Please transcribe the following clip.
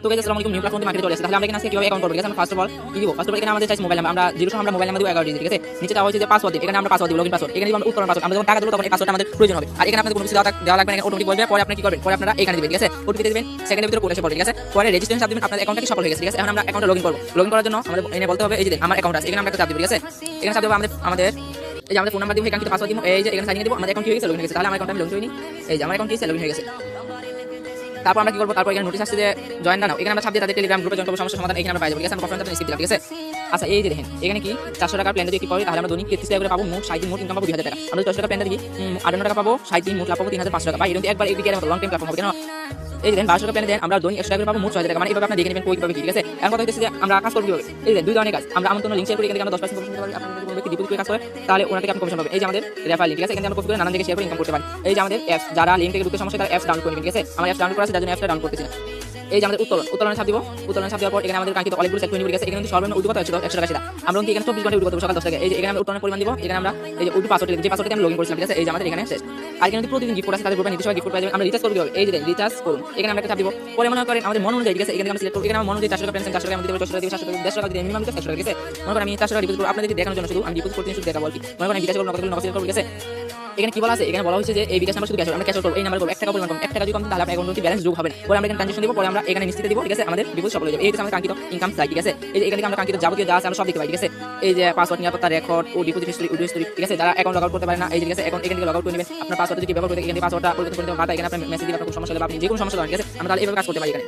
তো গাইস আসসালামু আলাইকুম, নিউ প্ল্যাটফর্ম মার্কেটে চলে এসেছে। তাহলে আমরা এখানে আজকে কিভাবে অ্যাকাউন্ট করব? ঠিক আছে, আমরা ফার্স্ট অফ অল এখানে আমাদের চাইছে মোবাইল নাম্বার, আমরা জিরো সহ আমরা মোবাইল নাম্বার দিব 11 ডিজিট। ঠিক আছে, নিচে দেওয়া হয়েছে যে পাসওয়ার্ড দিন, এখানে আমরা পাসওয়ার্ড দিব, লগইন পাসওয়ার্ড। এখানে দিব আমরা উত্তরণ পাসওয়ার্ড, আমরা যখন টাকা দেব তখন এই পাসওয়ার্ডটা আমাদের প্রয়োজন হবে। আর এখানে আপনাদের কোনো কিছু দেওয়া লাগবে না, এখানে অটোমেটিক বলবে। পরে আপনি কি করবেন, পরে আপনারা এখানে দিবেন। ঠিক আছে, ওটিপি দিবেন, সেকেন্ডের ভিতরে কোড এসে পড়বে। ঠিক আছে, পরে রেজিস্ট্রেশন চাপ দিবেন, আপনার অ্যাকাউন্টটা কি সফল হয়ে গেছে। ঠিক আছে, এখন আমরা অ্যাকাউন্টে লগইন করব। লগইন করার জন্য আমাদের এখানে বলতে হবে এই যে আমার অ্যাকাউন্ট আছে, এখানে আমরা একটা চাপ দিব। ঠিক আছে, এখানে চাপ দেব আমাদের এই যে আমাদের ফোন নাম্বার দিব, এখানে পাসওয়ার্ড দিব, এই যে এখানে সাইন ইন দিব, আমাদের অ্যাকাউন্ট কি হয়ে গেছে, লগইন হয়ে গেছে। তাহলে আমার অ্যাকাউন্টে আমি লগইন হইনি, এই যে আমার অ্যাকাউন্ট কি লগইন হয়ে গেছে। তারপর আমরা কি করব, তারপর এখানে নোটিশ আসছে যে জয়েন নাও, এখানে আমরা চাপ দিয়ে তাদের টেলিগ্রাম গ্রুপে জয়েন করব, সমস্যা সমাধান এখানে আমরা পাই যাব। ঠিক আছে, আমরা কনফারেন্স রিসিভ দিলাম। ঠিক আছে, আচ্ছা এই যে দেখেন এখানে কি 400 টাকার প্ল্যান যদি কি করি তাহলে আমরা দৈনিক 33 টাকা করে পাবো, মোট 37 মোট ইনকাম পাবো 2000 টাকা। আমরা 400 টাকা প্ল্যান দিই 58 টাকা পাবো, 37 মোট লাভ পাবো 3500 টাকা। ভাই এরকম একবার এই বিকের মতো লং টাইম প্ল্যাটফর্ম হবে কেন। এই যে 1200 টাকা প্ল্যান দেন, আমরা দৈনিক 100 টাকা করে পাবো, মোট 6000 টাকা। মানে এইভাবে আপনি দেখে নেবেন কই কিভাবে কি। ঠিক আছে, এখন কথা হচ্ছে যে আমরা কাজ করব কিভাবে। এই যে দুই ধরনের কাজ, আমরা আমন্ত্রণ লিংক শেয়ার করি, এখানে আমরা 10% কমিশন পাবো। আপনি যদি কোনো ব্যক্তি ডিপোজিট করে কাজ করে তাহলে ওনার থেকে আপনি কমিশন পাবেন। এই যে আমাদের রেফারেল লিংক। ঠিক আছে, এখানে আমরা কপি করে নানান জায়গায় শেয়ার করে ইনকাম করতে পারি। এই যে আমাদের অ্যাপস, যারা লিংক থেকে ঢুকতে সমস্যা তারা অ্যাপস ডাউনলোড করে নেবেন। ঠিক আছে, আমার অ্যাপস ডাউনলোড করা আছে, যার জন্য অ্যাপসটা ডাউনলোড করতেছি না। এই যে আমাদের উত্তোলনের ছাপ দিব, উত্তোলনের ছাপ দেওয়ার পর এখানে আমাদের কাঙ্ক্ষিত অনেকগুলো সেট করে নিব। ঠিক আছে, এখানে কিন্তু সর্বনিম্ন উদ্যোগ কত হচ্ছে 100 টাকা সেটা আমরা কিন্তু এখানে 24 ঘন্টা উদ্যোগ করতে সকাল 10 টাকা। এই যে এখানে আমরা উত্তোলনের পরিমাণ দিব, এখানে আমরা এই যে ওটি পাসওয়ার্ড যে পাসওয়ার্ডে আমি লগইন করেছিলাম। ঠিক আছে, এই যে আমাদের এখানে শেষ। আর এখানে প্রতিদিন গিফট আছে, তাদের গ্রুপে নির্দিষ্ট গিফট পাওয়া যাবে। আমরা রিচার্জ করব, এই যে রিচার্জ করুন, এখানে আমরা একটা চাপ দিব। পরে মনে করেন আমাদের মন অনুযায়ী। ঠিক আছে, এখানে আমরা সিলেক্ট করব, এখানে আমার মন অনুযায়ী 400 টাকা পেনশন, 400 টাকা আমি দিতে পারি, 400 টাকা দিতে 400 টাকা 150 টাকা দিতে মিনিমাম 400 টাকা। ঠিক আছে, মনে করেন আমি 400 টাকা ডিপোজিট করব আপনাদের দেখানোর জন্য, শুধু আমি ডিপোজিট করতে শুধু দেখাবো আর কি। মনে করেন বিকাশ করব, নগদ সিলেক্ট করব। ঠিক আছে, এখানে কি বলা আছে, এখানে বলা হয়েছে যে এই বিকাশ নাম্বার শুধু আমরা ক্যাশ করব, এই নাম্বার করব 1 টাকা পরিমাণ কম, 1 টাকা যদি কম তাহলে আপনার অ্যাকাউন্টে ব্যালেন্স যোগ হবে না। পরে আমরা এখানে ট্রানজাকশন দিব, পরে আমরা এখানে নিশ্চিত দিব। ঠিক আছে, আমাদের ডিপোজিট সফল হয়ে যাবে। এই যে আমাদের কাঙ্ক্ষিত ইনকাম সাইট। ঠিক আছে, এই যে এখানে আমরা কাঙ্ক্ষিত যাবতীয় যা আছে আমরা সব দেখতে পাই। ঠিক আছে, এই যে পাসওয়ার্ড, নিরাপত্তা, রেকর্ড ও ডিপোজিট হিস্ট্রি, উইথড্র হিস্ট্রি। ঠিক আছে, যারা অ্যাকাউন্ট লগ আউট করতে পারে না, এই যে ঠিক আছে অ্যাকাউন্ট এখান থেকে লগ আউট করে নেবেন। আপনার পাসওয়ার্ড যদি ব্যবহার করতে এখানে পাসওয়ার্ডটা পরিবর্তন করতে পারেন, এখানে আপনি মেসেজ দিলে আপনার কোনো সমস্যা হলে আপনি যে কোনো সমস্যা ধরেন। ঠিক আছে, আমরা তাহলে এইভাবে কাজ করতে পারি এখানে।